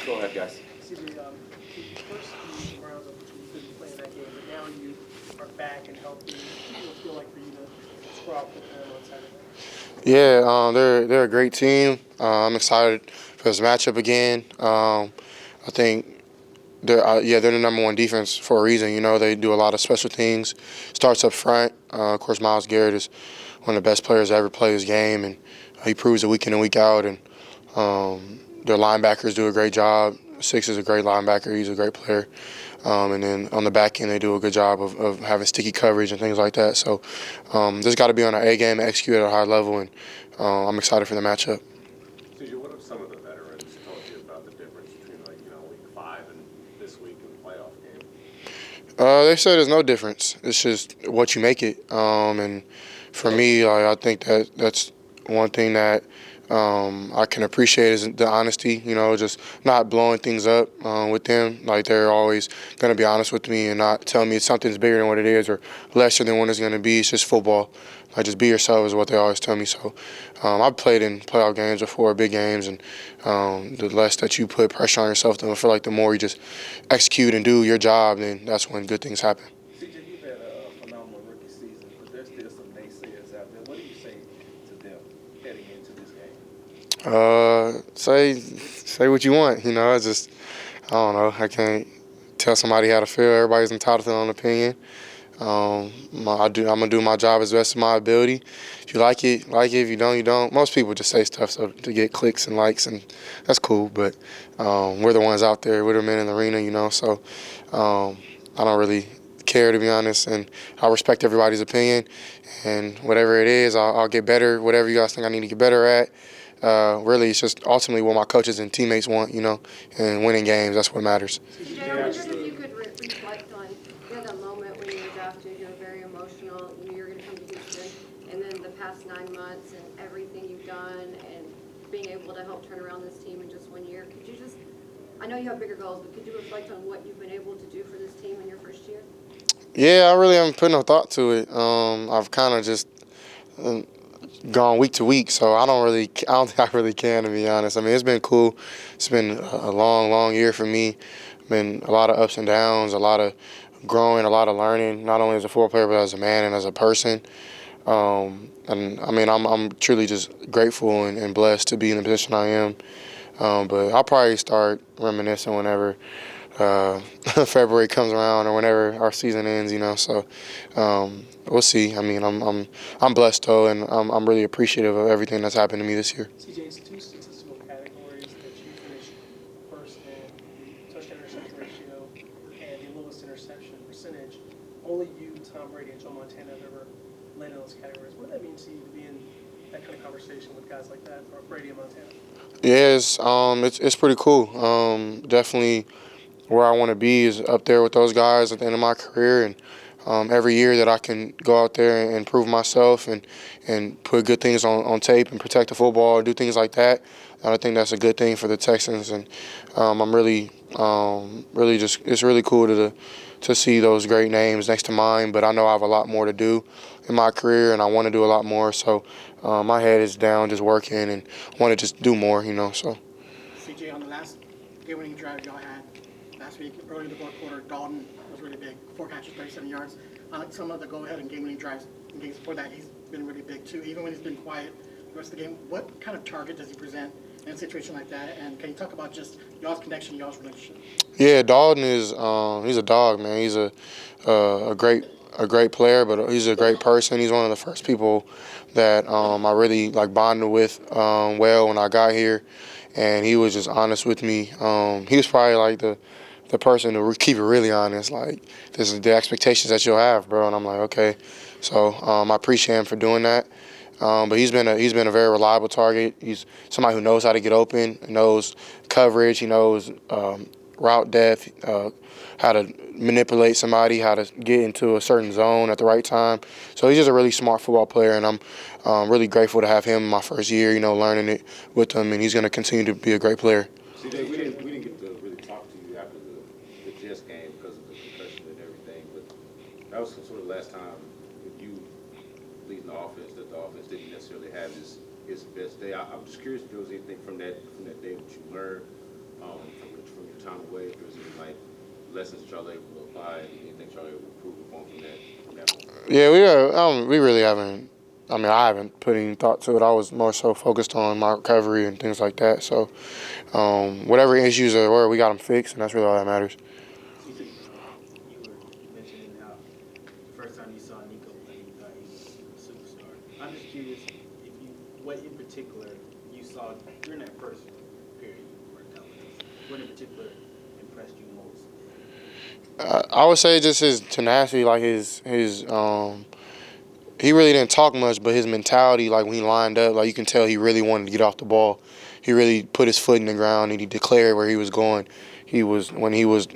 Go ahead, guys. Excuse me, the first few rounds of you couldn't play in that game, but now you are back and healthy. What does it feel like for you to squad with them on Saturday? Yeah, they're a great team. I'm excited for this matchup again. I think they're the number one defense for a reason. You know, they do a lot of special things. Starts up front. Of course, Myles Garrett is one of the best players to ever play his game, and he proves it week in and week out. And their linebackers do a great job. Six is a great linebacker. He's a great player. And then on the back end, they do a good job of having sticky coverage and things like that. So just got to be on our A game and execute at a high level, and I'm excited for the matchup. CJ, what have some of the veterans told you about the difference between, like, week 5 and this week in the playoff game? They say there's no difference. It's just what you make it. And for me, I think that's one thing that I can appreciate is the honesty. You know, just not blowing things up with them. Like they're always going to be honest with me and not telling me something's bigger than what it is or lesser than what it's going to be. It's just football. Like just be yourself is what they always tell me. So I've played in playoff games before, big games, and the less that you put pressure on yourself, I feel like the more you just execute and do your job, then that's when good things happen. CJ, you've had a phenomenal rookie season, but there's still some naysayers out there. What do you say to them heading into this game? Say what you want. You know, I don't know. I can't tell somebody how to feel. Everybody's entitled to their own opinion. I'm gonna do my job as best of my ability. If you like it, like it. If you don't, you don't. Most people just say stuff so to get clicks and likes, and that's cool. But we're the ones out there. We're the men in the arena, you know. So I don't really care, to be honest, and I respect everybody's opinion. And whatever it is, I'll get better. Whatever you guys think I need to get better at. Really, it's just ultimately what my coaches and teammates want, you know, and winning games. That's what matters. CJ, I wondered if you could reflect on that moment when you were drafted. You were very emotional. You knew you were going to come to Houston, and then the past 9 months and everything you've done, and being able to help turn around this team in just 1 year. Could you just? I know you have bigger goals, but could you reflect on what you've been able to do for this team in your first year? Yeah, I really haven't put no thought to it. I've kind of just gone week to week, so I don't think I really can, to be honest. I mean, it's been cool. It's been a long, long year for me. Been a lot of ups and downs, a lot of growing, a lot of learning, not only as a football player, but as a man and as a person. And I mean, I'm truly just grateful and blessed to be in the position I am. But I'll probably start reminiscing whenever February comes around or whenever our season ends, you know. So we'll see. I mean, I'm blessed though, and I'm really appreciative of everything that's happened to me this year. CJ, it's 2 statistical categories that you finished first in: the touchdown interception ratio and the lowest interception percentage. Only you, Tom Brady, and Joe Montana have ever led in those categories. What does that mean to you to be in that kind of conversation with guys like that, or Brady and Montana? Yeah, it's pretty cool. Definitely where I want to be is up there with those guys at the end of my career, and every year that I can go out there and prove myself and put good things on tape and protect the football, do things like that. I think that's a good thing for the Texans, and I'm really just it's really cool to see those great names next to mine. But I know I have a lot more to do in my career, and I want to do a lot more. So my head is down, just working, and want to just do more, you know. So. CJ, on the last game-winning drive y'all had last week, early in the fourth quarter, Dalton was really big. 4 catches, 37 yards. Some of the go-ahead and game-winning drives in games before that, he's been really big too. Even when he's been quiet the rest of the game, what kind of target does he present in a situation like that? And can you talk about just y'all's connection, y'all's relationship? Yeah, Dalton is he's a dog, man. He's a great player, but he's a great person. He's one of the first people that I really like bonded with well when I got here, and he was just honest with me. He was probably like the person to keep it really honest. Like, this is the expectations that you'll have, bro. And I'm like, okay. So I appreciate him for doing that. But he's been a very reliable target. He's somebody who knows how to get open, knows coverage, he knows route depth, how to manipulate somebody, how to get into a certain zone at the right time. So he's just a really smart football player, and I'm really grateful to have him in my first year, you know, learning it with him, and he's going to continue to be a great player. CJ, we didn't get to really talk to you after the Jets game because of the concussion and everything, but that was sort of the last time with you leading the offense that the offense didn't necessarily have his best day. I'm just curious if there was anything from that day that you learned from the time away? If there's any like lessons that y'all able to apply, anything y'all able to improve upon from that moment? Yeah, we really haven't. I mean, I haven't put any thought to it. I was more so focused on my recovery and things like that. So, whatever issues there were, we got them fixed, and that's really all that matters. CJ, you were mentioning how the first time you saw Nico play, you thought he was a superstar. I'm just curious if you, what in particular you saw during that first period you worked out with us. What in particular impressed you most? I would say just his tenacity, like he really didn't talk much, but his mentality, like when he lined up, like you can tell he really wanted to get off the ball. He really put his foot in the ground and he declared where he was going. When he was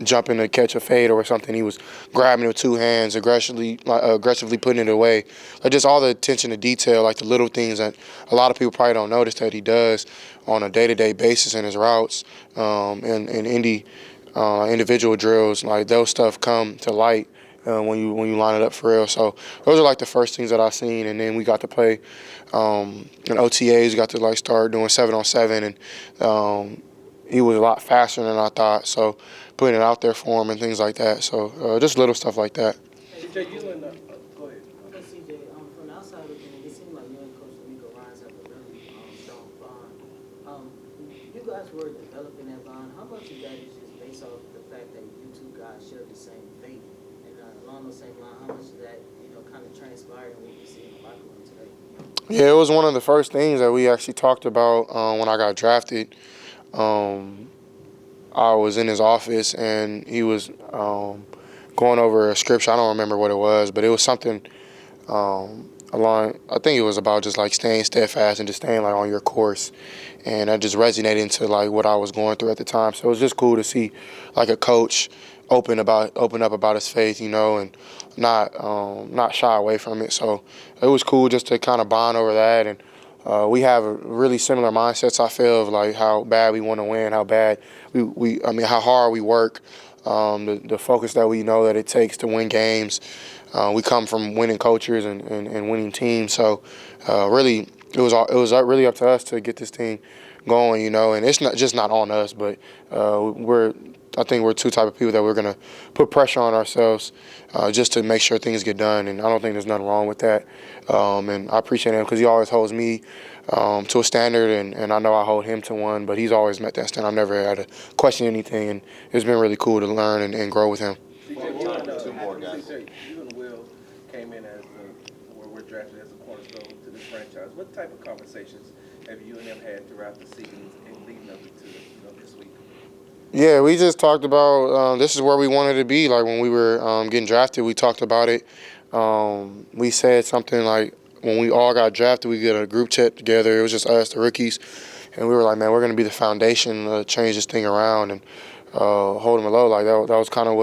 jumping to catch a fade or something, he was grabbing it with two hands, aggressively putting it away. Like just all the attention to detail, like the little things that a lot of people probably don't notice that he does on a day-to-day basis in his routes and individual drills. Like those stuff come to light when you line it up for real. So those are like the first things that I seen, and then we got to play in OTAs. We got to like start doing 7-on-7, and he was a lot faster than I thought. So putting it out there for him and things like that. So just little stuff like that. CJ, you and go ahead. Okay, CJ, from the outside looking in, it seemed like you and Coach D'Amico Ryan's have a really strong bond. You guys were developing that bond. How much of that is just based off the fact that you two guys share the same faith? And along the same line, how much of that, kind of transpired and what we see in the locker room today? Yeah, it was one of the first things that we actually talked about when I got drafted. I was in his office and he was going over a scripture. I don't remember what it was, but it was something along. I think it was about just like staying steadfast and just staying like on your course, and that just resonated into like what I was going through at the time. So it was just cool to see like a coach open up about his faith, and not shy away from it. So it was cool just to kind of bond over that, and we have a really similar mindsets. I feel of like how bad we want to win, how bad how hard we work, the focus that we know that it takes to win games. We come from winning cultures and winning teams, so really it was really up to us to get this team going, and it's not on us, but I think we're two type of people that we're gonna put pressure on ourselves just to make sure things get done, and I don't think there's nothing wrong with that. And I appreciate him because he always holds me to a standard, and I know I hold him to one, but he's always met that standard. I've never had to question anything, and it's been really cool to learn and grow with him. CJ, you and Will came in were drafted as a cornerstone to this franchise. What type of conversations have you and them had throughout the season and leading up to this week? Yeah, we just talked about this is where we wanted to be. Like when we were getting drafted, we talked about it. We said something like when we all got drafted, we get a group chat together. It was just us, the rookies, and we were like, man, we're going to be the foundation to change this thing around and hold them low. Like that was kind of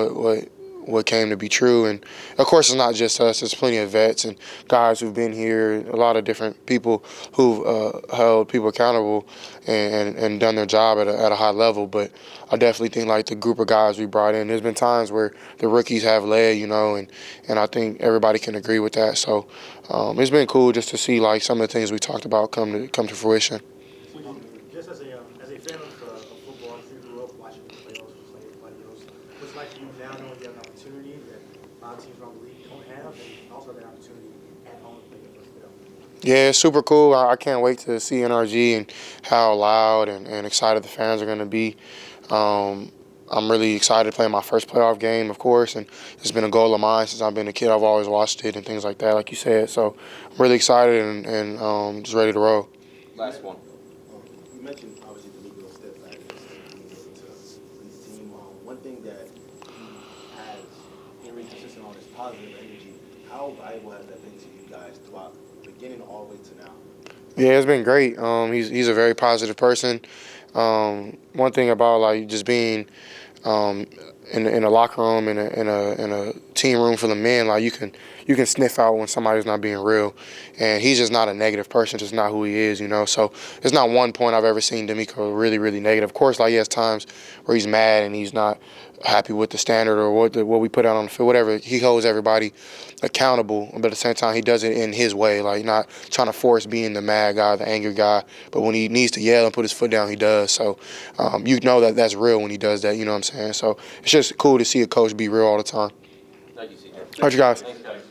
what came to be true. And of course, it's not just us. There's plenty of vets and guys who've been here, a lot of different people who've held people accountable and done their job at a high level. But I definitely think like the group of guys we brought in, there's been times where the rookies have led, and I think everybody can agree with that. So it's been cool just to see like some of the things we talked about come to fruition. Just as a fan of football, you grew up watching the playoffs just like everybody else. What's it like for you now knowing you have an opportunity that a lot of teams around the league don't have, and also that opportunity at home to play your first playoff? Yeah, it's super cool. I can't wait to see NRG and how loud and excited the fans are going to be. I'm really excited to play my first playoff game, of course, and it's been a goal of mine since I've been a kid. I've always watched it and things like that, like you said. So I'm really excited and just ready to roll. Last one. You mentioned obviously the legal steadfastness to this team. One thing that he has been really consistent on is positive energy. How valuable has that been to you guys throughout the beginning all the way to now? Yeah, it's been great. He's a very positive person. One thing about like just being in a locker room, in a team room full of men, like you can sniff out when somebody's not being real, and he's just not a negative person, just not who he is, you know. So there's not one point I've ever seen D'Amico really, really negative. Of course, like he has times where he's mad and he's not happy with the standard or what we put out on the field, whatever. He holds everybody accountable, but at the same time, he does it in his way, like not trying to force being the mad guy, the angry guy. But when he needs to yell and put his foot down, he does. So you know that that's real when he does that. You know what I'm saying? So it's just cool to see a coach be real all the time. Thank you, CJ. All right, you guys. Thanks, guys.